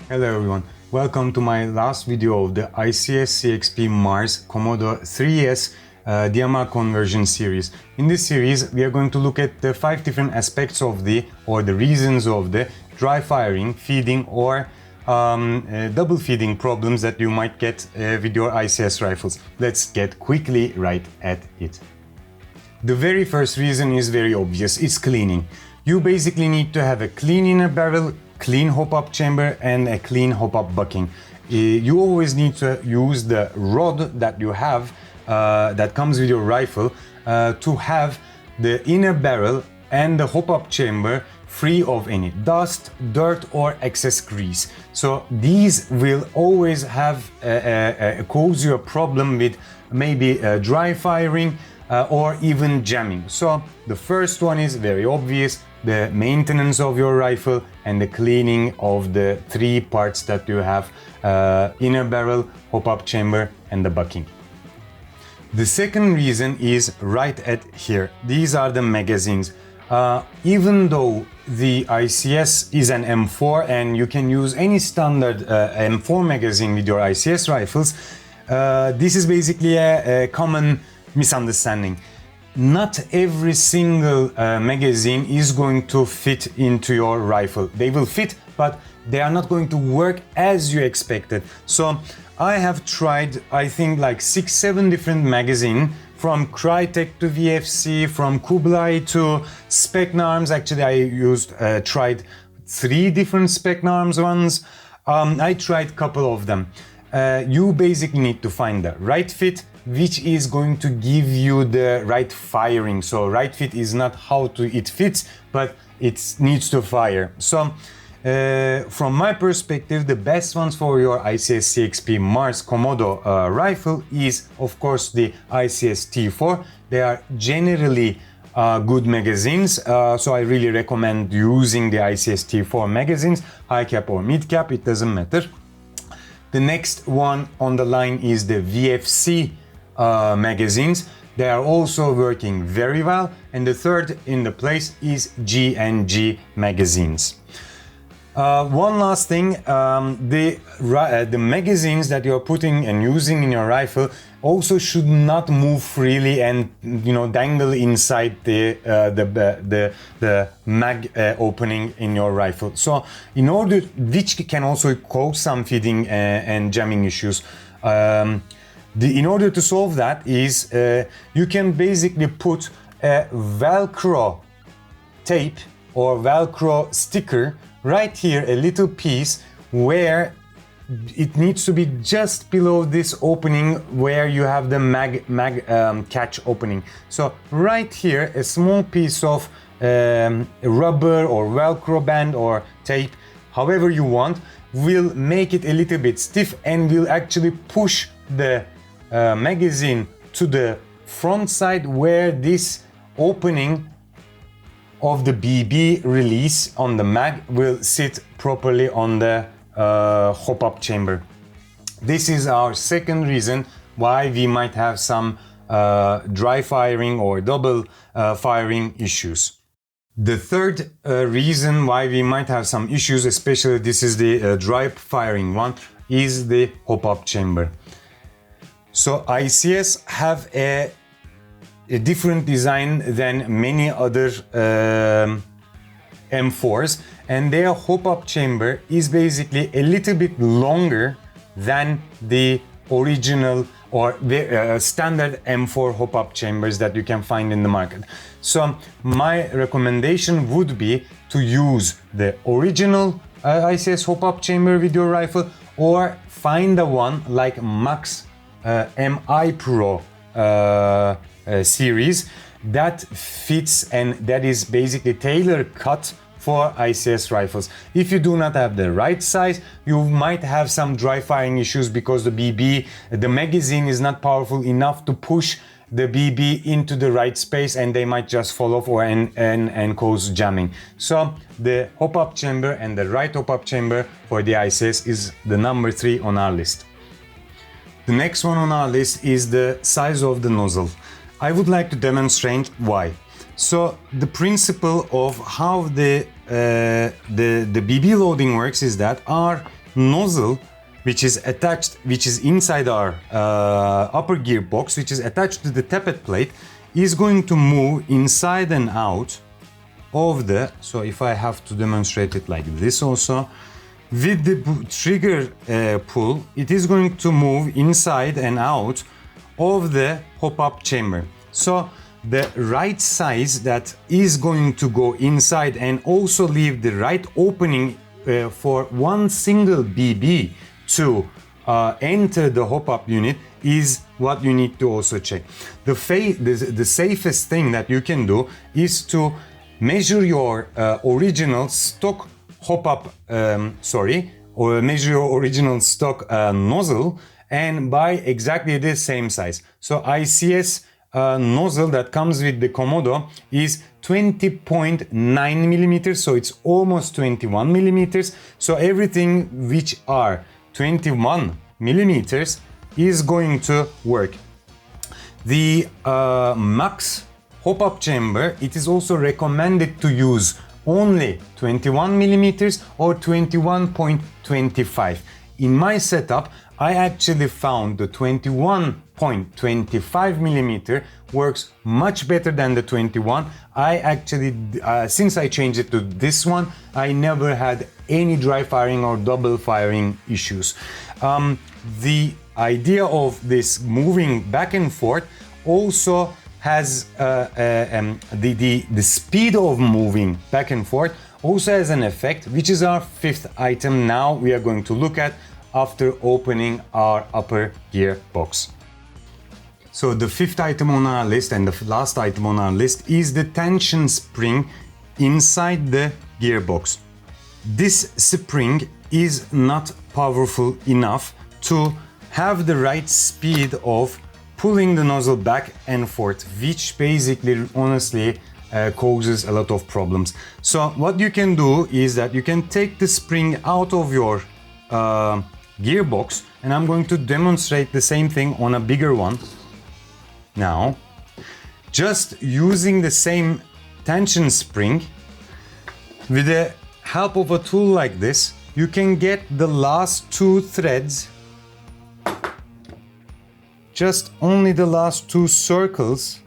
Hello everyone, welcome to my last video of the ICS CXP Mars Komodo 3S DMR Conversion series. In this series we are going to look at the 5 different aspects of the reasons of the dry firing, feeding or double feeding problems that you might get with your ICS rifles. Let's get quickly right at it. The very first reason is very obvious, it's cleaning. You basically need to have a clean inner barrel, clean hop-up chamber and a clean hop-up bucking. You always need to use the rod that you have that comes with your rifle to have the inner barrel and the hop-up chamber free of any dust, dirt or excess grease. So these will always have cause you a problem with maybe dry firing or even jamming. So the first one is very obvious, the maintenance of your rifle and the cleaning of the 3 parts that you have, inner barrel, hop-up chamber and the bucking. The second reason is right at here. These are the magazines. Even though the ICS is an M4 and you can use any standard M4 magazine with your ICS rifles, this is basically a common misunderstanding. Not every single magazine is going to fit into your rifle. They will fit, but they are not going to work as you expected. So I have tried, I think, like 6-7 different magazines, from Crytek to VFC, from Kublai to Spec-Narms. Actually, I tried 3 different Spec-Narms ones. I tried a couple of them. You basically need to find the right fit, which is going to give you the right firing. So right fit is not how it fits, but it needs to fire. So from my perspective, the best ones for your ICS CXP Mars Komodo rifle is of course the ICS T4. They are generally good magazines, so I really recommend using the ICS T4 magazines, high cap or mid cap, it doesn't matter. The next one on the line is the VFC magazines. They are also working very well. And the third in the place is G&G magazines. One last thing, the magazines that you're putting and using in your rifle also should not move freely and dangle inside the mag opening in your rifle. So which can also cause some feeding and jamming issues. In order to solve that is you can basically put a Velcro tape or Velcro sticker right here, a little piece where it needs to be just below this opening where you have the mag catch opening. So right here, a small piece of rubber or Velcro band or tape, however you want, will make it a little bit stiff and will actually push the magazine to the front side where this opening of the BB release on the mag will sit properly on the hop-up chamber. This is our second reason why we might have some dry firing or double firing issues. The third reason why we might have some issues, especially this is the dry firing one, is the hop-up chamber. So ICS have a different design than many other M4s, and their hop-up chamber is basically a little bit longer than the original or the standard M4 hop-up chambers that you can find in the market. So my recommendation would be to use the original ICS hop-up chamber with your rifle, or find the one like Max MI Pro series that fits and that is basically tailor cut for ICS rifles. If you do not have the right size, you might have some dry firing issues because the magazine is not powerful enough to push the BB into the right space and they might just fall off and cause jamming. So the hop-up chamber and the right hop-up chamber for the ICS is the number 3 on our list. The next one on our list is the size of the nozzle. I would like to demonstrate why. So the principle of how the BB loading works is that our nozzle, which is inside our upper gearbox, which is attached to the tappet plate, is going to move inside and out of the, so if I have to demonstrate it like this also, with the trigger pull, it is going to move inside and out of the hop-up chamber. So the right size that is going to go inside and also leave the right opening for one single BB to enter the hop-up unit is what you need to also check. The safest thing that you can do is to measure your original stock hop-up, or measure your original stock nozzle and buy exactly the same size. So ICS nozzle that comes with the Komodo is 20.9 millimeters, so it's almost 21 millimeters. So everything which are 21 millimeters is going to work. The max hop-up chamber, it is also recommended to use only 21 millimeters or 21.25. In my setup, I actually found the 21.25 millimeter works much better than the 21. I actually, since I changed it to this one, I never had any dry firing or double firing issues. The idea of this moving back and forth also has the speed of moving back and forth also has an effect, which is our fifth item now we are going to look at after opening our upper gear box. So the fifth item on our list and the last item on our list is the tension spring inside the gearbox. This spring is not powerful enough to have the right speed of pulling the nozzle back and forth, which basically honestly causes a lot of problems. So what you can do is that you can take the spring out of your gearbox, and I'm going to demonstrate the same thing on a bigger one now. Just using the same tension spring with the help of a tool like this, you can get the last two threads, just only the last two circles,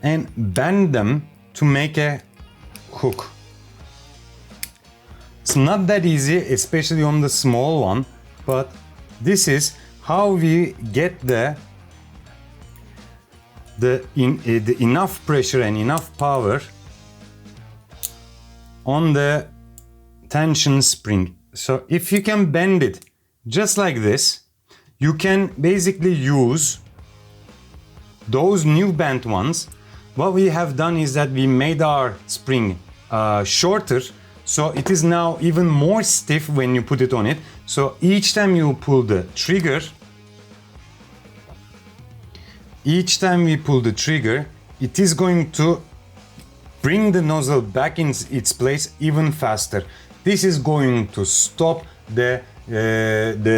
and bend them to make a hook. It's not that easy, especially on the small one, but this is how we get the enough pressure and enough power on the tension spring. So if you can bend it just like this, you can basically use those new bent ones. What we have done is that we made our spring shorter, so it is now even more stiff when you put it on it. So each time you pull the trigger, it is going to bring the nozzle back in its place even faster. This is going to stop the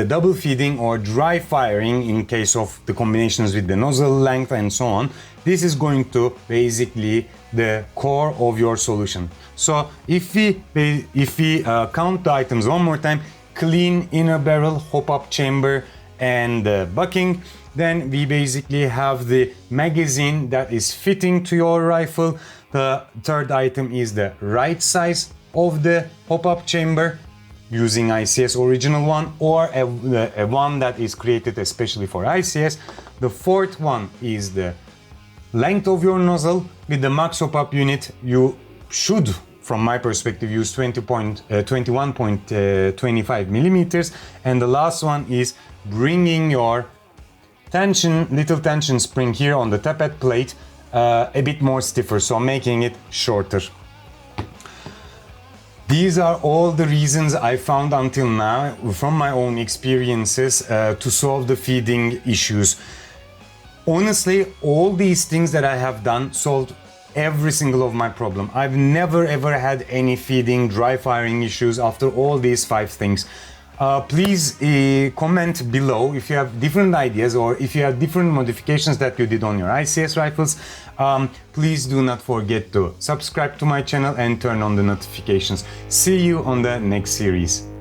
double feeding or dry firing in case of the combinations with the nozzle length and so on. This is going to basically the core of your solution. So if we count the items one more time: clean inner barrel, hop-up chamber, and bucking, then we basically have the magazine that is fitting to your rifle. The third item is the right size of the hop-up chamber, using ICS original one or a one that is created especially for ICS. The fourth one is the length of your nozzle. With the max hop-up unit, you should, from my perspective, use 21.25 millimeters. And the last one is bringing your little tension spring here on the tappet plate a bit more stiffer, so making it shorter. These are all the reasons I found until now from my own experiences to solve the feeding issues. Honestly, all these things that I have done solved every single of my problem. I've never ever had any feeding, dry firing issues after all these 5 things. Please comment below if you have different ideas or if you have different modifications that you did on your ICS rifles. Please do not forget to subscribe to my channel and turn on the notifications. See you on the next series.